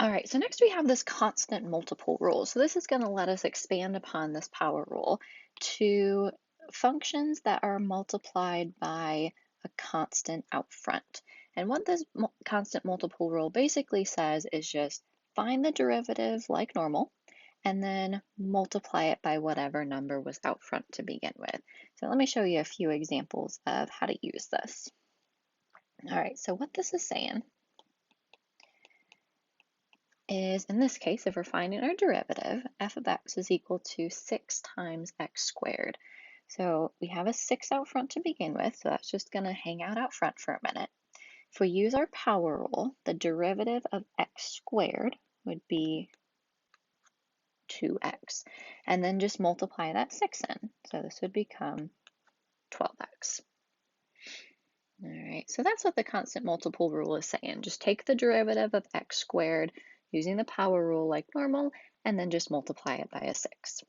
All right, so next we have this constant multiple rule. So this is going to let us expand upon this power rule to functions that are multiplied by a constant out front. And what this constant multiple rule basically says is just find the derivative like normal and then multiply it by whatever number was out front to begin with. So let me show you a few examples of how to use this. All right, so what this is saying is, in this case, if we're finding our derivative, f of x is equal to 6 times x squared. So we have a 6 out front to begin with, so that's just going to hang out front for a minute. If we use our power rule, the derivative of x squared would be 2x, and then just multiply that 6 in. So this would become 12x. All right, so that's what the constant multiple rule is saying. Just take the derivative of x squared using the power rule like normal, and then just multiply it by a 6.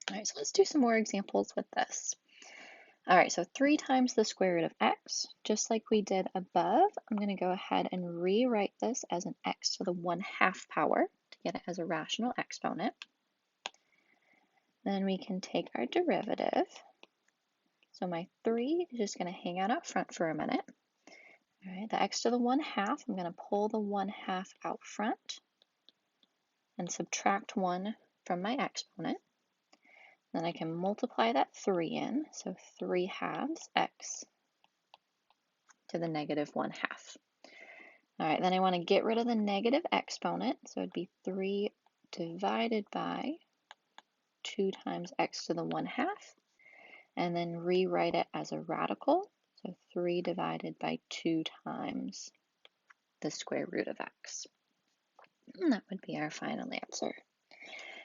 All right, so let's do some more examples with this. All right, so 3 times the square root of x, just like we did above, I'm going to go ahead and rewrite this as an x to the 1/2 power to get it as a rational exponent. Then we can take our derivative. So my 3 is just going to hang out front for a minute. All right, the x to the 1/2, I'm going to pull the 1/2 out front and subtract 1 from my exponent. Then I can multiply that 3 in, so 3/2 x to the negative 1/2. All right, then I want to get rid of the negative exponent, so it'd be 3 divided by 2 times x to the 1/2, and then rewrite it as a radical, so 3 divided by 2 times the square root of x. And that would be our final answer.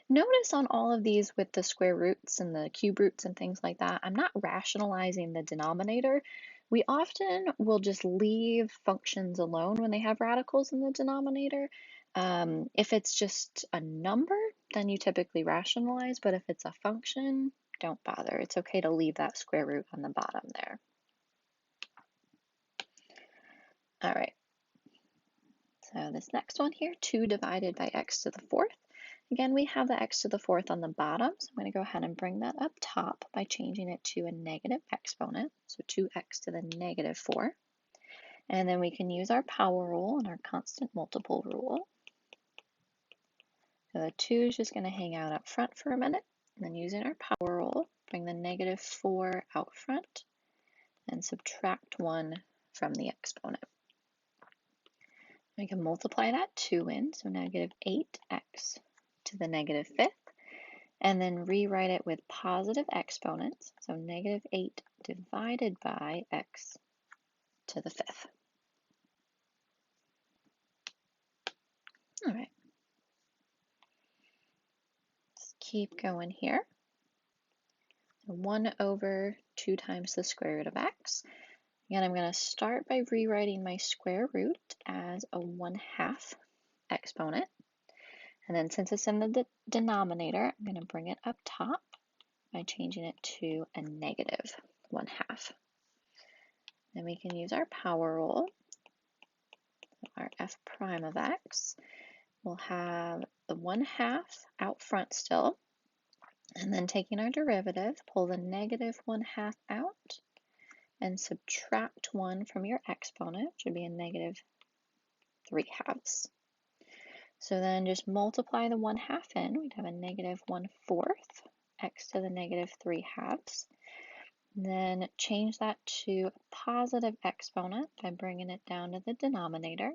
Notice on all of these with the square roots and the cube roots and things like that, I'm not rationalizing the denominator. We often will just leave functions alone when they have radicals in the denominator. If it's just a number, then you typically rationalize, but if it's a function, don't bother. It's okay to leave that square root on the bottom there. All right. So this next one here, 2 divided by x to the 4th. Again, we have the x to the 4th on the bottom, so I'm going to go ahead and bring that up top by changing it to a negative exponent, so 2x to the negative 4. And then we can use our power rule and our constant multiple rule. So the 2 is just going to hang out up front for a minute, and then using our power rule, bring the negative 4 out front and subtract 1 from the exponent. We can multiply that 2 in, so negative 8x to the negative 5th, and then rewrite it with positive exponents, so negative 8 divided by x to the 5th. All right, let's keep going here. 1 over 2 times the square root of x. Again, I'm going to start by rewriting my square root as a 1/2 exponent. And then since it's in the denominator, I'm going to bring it up top by changing it to a negative 1/2. Then we can use our power rule. Our f prime of x. We'll have the 1/2 out front still. And then taking our derivative, pull the negative 1/2 out and subtract 1 from your exponent, which would be a negative 3/2. So then just multiply the 1/2 in, we'd have a negative 1/4 x to the negative 3/2. Then change that to a positive exponent by bringing it down to the denominator.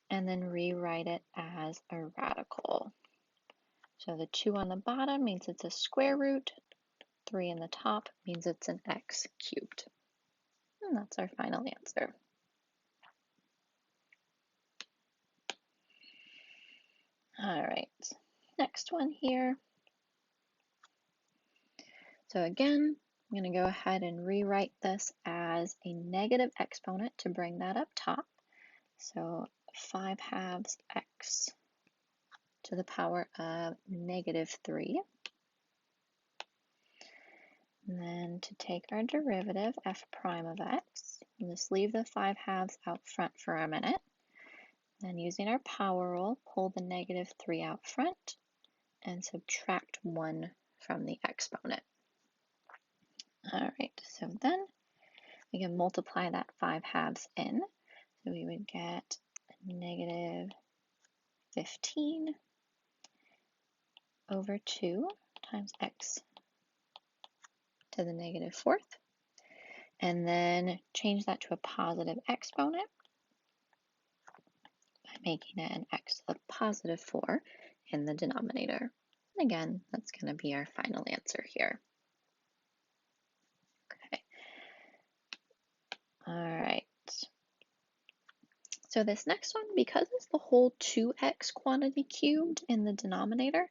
And then rewrite it as a radical. So the 2 on the bottom means it's a square root, 3 in the top means it's an x cubed. And that's our final answer. All right, next one here. So again, I'm going to go ahead and rewrite this as a negative exponent to bring that up top. So 5/2 x to the power of negative 3. And then to take our derivative, f prime of x, and just leave the 5/2 out front for a minute. Then using our power rule, pull the -3 out front and subtract 1 from the exponent. All right, so then we can multiply that 5/2 in. So we would get -15 over 2 times x to the -4th. And then change that to a positive exponent by making it an x to the +4 in the denominator. And again, that's going to be our final answer here. Okay. All right. So this next one, because it's the whole 2x quantity cubed in the denominator, I'm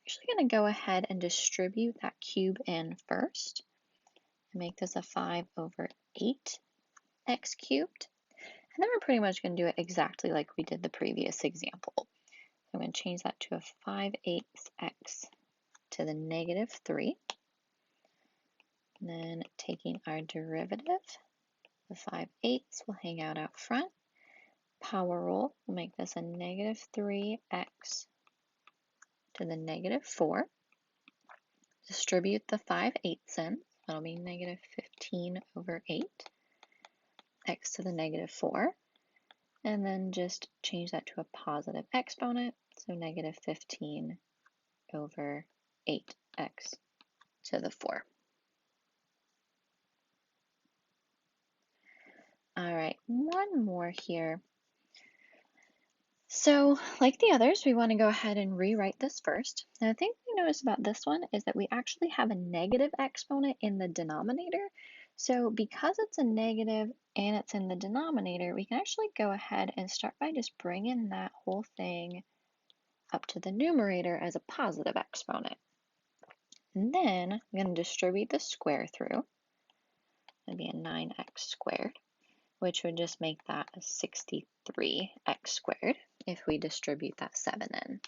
actually going to go ahead and distribute that cube in first and make this a 5/8x cubed. And then we're pretty much going to do it exactly like we did the previous example. I'm going to change that to a 5/8x to the -3. And then taking our derivative, the 5/8 will hang out front. Power rule will make this a -3x to the -4. Distribute the 5/8 in. That'll be -15/8 x to the -4. And then just change that to a positive exponent, so -15/8x to the 4. All right, one more here. So like the others, we want to go ahead and rewrite this first. Now the thing we notice about this one is that we actually have a negative exponent in the denominator. So because it's a negative and it's in the denominator, we can actually go ahead and start by just bringing that whole thing up to the numerator as a positive exponent. And then I'm going to distribute the square through. It'd be a 9x squared, which would just make that a 63x squared if we distribute that 7 in.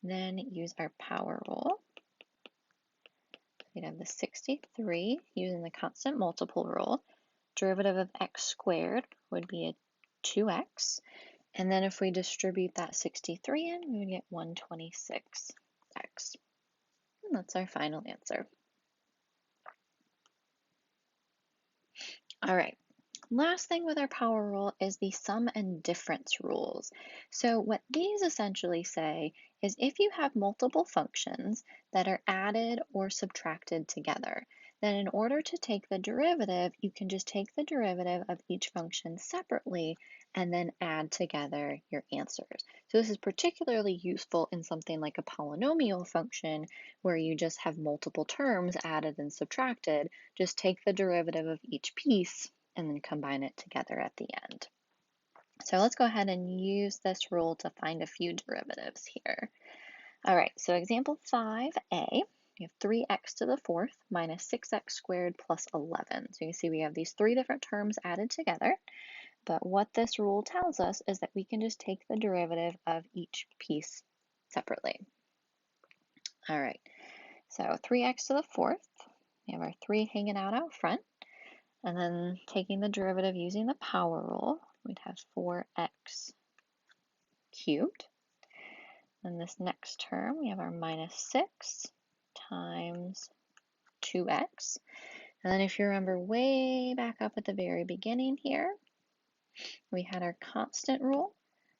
Then use our power rule. We'd have the 63 using the constant multiple rule. Derivative of x squared would be a 2x. And then if we distribute that 63 in, we would get 126x. And that's our final answer. All right. Last thing with our power rule is the sum and difference rules. So what these essentially say is if you have multiple functions that are added or subtracted together, then in order to take the derivative, you can just take the derivative of each function separately and then add together your answers. So this is particularly useful in something like a polynomial function where you just have multiple terms added and subtracted. Just take the derivative of each piece and then combine it together at the end. So let's go ahead and use this rule to find a few derivatives here. All right, so example 5a, we have 3x to the 4th minus 6x squared plus 11. So you see we have these three different terms added together, but what this rule tells us is that we can just take the derivative of each piece separately. All right, so 3x to the 4th, we have our 3 hanging out front. And then taking the derivative using the power rule, we'd have 4x cubed. And this next term, we have our -6 times 2x. And then if you remember way back up at the very beginning here, we had our constant rule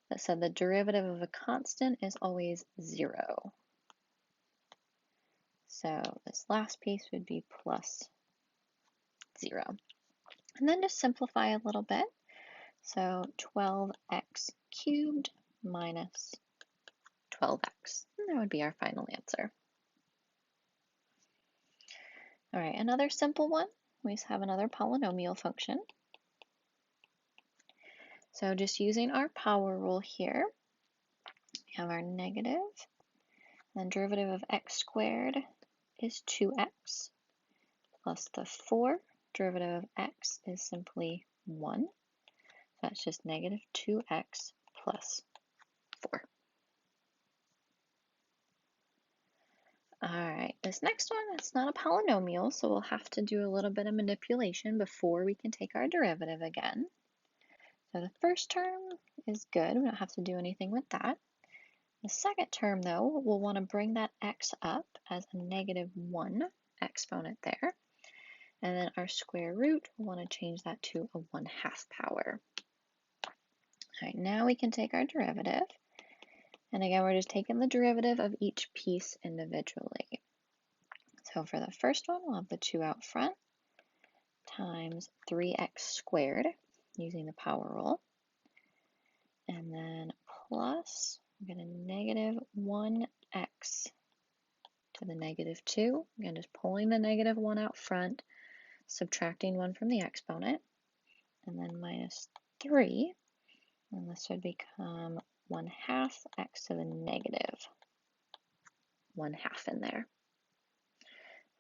that said the derivative of a constant is always 0. So this last piece would be plus 0. And then just simplify a little bit. So 12x cubed minus 12x. And that would be our final answer. All right, another simple one. We just have another polynomial function. So just using our power rule here, we have our negative, then derivative of x squared is 2x, plus the 4, derivative of x is simply 1. That's just negative 2x plus 4. All right, this next one, it's not a polynomial, so we'll have to do a little bit of manipulation before we can take our derivative again. So the first term is good, we don't have to do anything with that. The second term, though, we'll want to bring that x up as a -1 exponent there. And then our square root, we'll want to change that to a 1/2 power. All right, now we can take our derivative. And again, we're just taking the derivative of each piece individually. So for the first one, we'll have the 2 out front times 3x squared using the power rule. And then plus, we're going to -1x to the -2. Again, just pulling the -1 out front, subtracting 1 from the exponent, and then -3. And this would become 1/2 x to the -1/2 in there.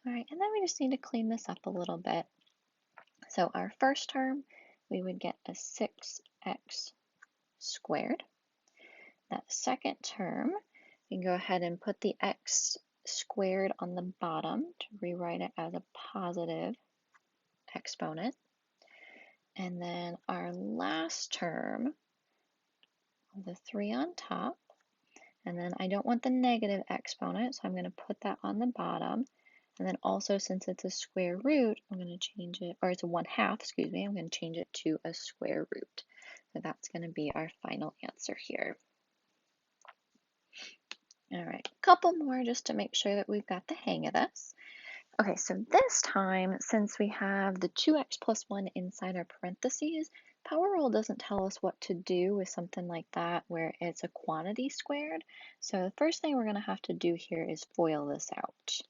All right, and then we just need to clean this up a little bit. So our first term, we would get a 6x squared. That second term, we can go ahead and put the x squared on the bottom to rewrite it as a positive exponent. And then our last term, the 3 on top, and then I don't want the negative exponent, so I'm going to put that on the bottom. And then also, since it's a square root, I'm going to change it, or it's a 1/2, excuse me, I'm going to change it to a square root. So that's going to be our final answer here. All right, a couple more just to make sure that we've got the hang of this. Okay, so this time, since we have the 2x plus 1 inside our parentheses, power rule doesn't tell us what to do with something like that where it's a quantity squared. So the first thing we're going to have to do here is FOIL this out.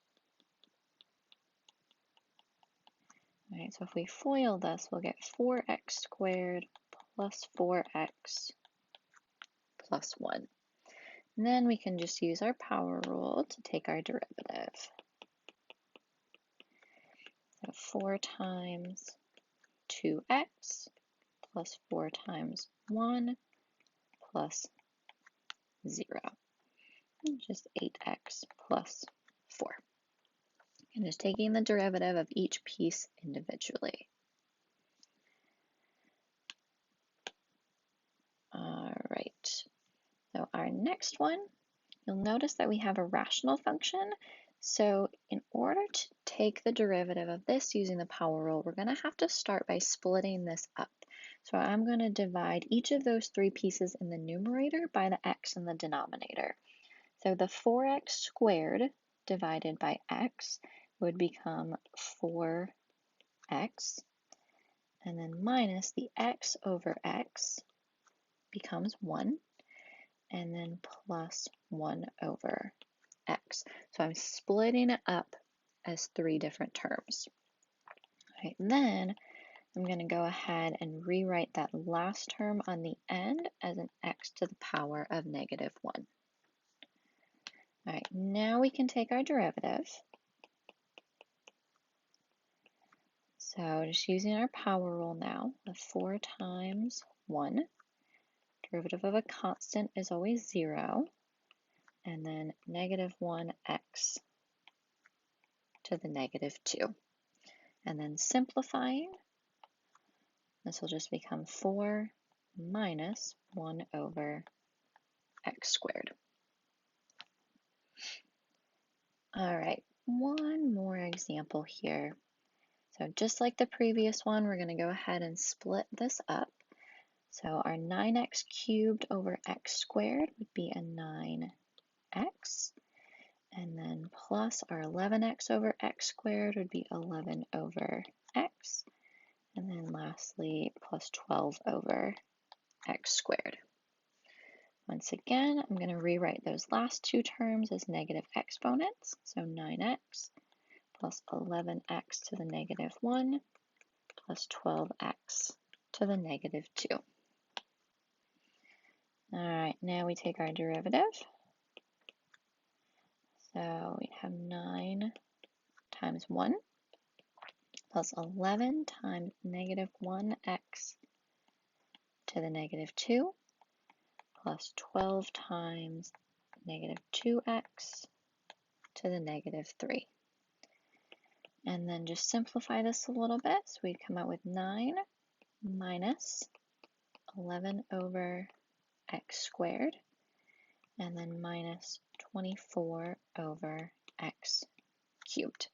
All right, so if we FOIL this, we'll get 4x squared plus 4x plus 1. And then we can just use our power rule to take our derivative. So 4 times 2x plus 4 times 1 plus 0, just 8x plus 4. And just taking the derivative of each piece individually. All right, so our next one, you'll notice that we have a rational function. So in order to take the derivative of this using the power rule, we're going to have to start by splitting this up. So I'm going to divide each of those 3 pieces in the numerator by the x in the denominator. So the 4x squared divided by x would become 4x, and then minus the x over x becomes 1, and then plus 1 over x. So I'm splitting it up as 3 different terms. All right, then I'm going to go ahead and rewrite that last term on the end as an x to the power of -1. All right, now we can take our derivative. So just using our power rule now, the 4 times 1, derivative of a constant is always 0, and then -1x to the -2. And then simplifying, this will just become 4 minus 1 over x squared. All right, one more example here. So just like the previous one, we're going to go ahead and split this up. So our 9x cubed over x squared would be a 9x. And then plus our 11x over x squared would be 11 over x. And then lastly, plus 12 over x squared. Once again, I'm going to rewrite those last 2 terms as negative exponents. So 9x plus 11x to the -1 plus 12x to the -2. All right, now we take our derivative. So we have 9 times 1 plus 11 times -1x to the -2 plus 12 times -2x to the negative 3. And then just simplify this a little bit. So we come out with 9 minus 11 over x squared, and then minus 24 over x cubed.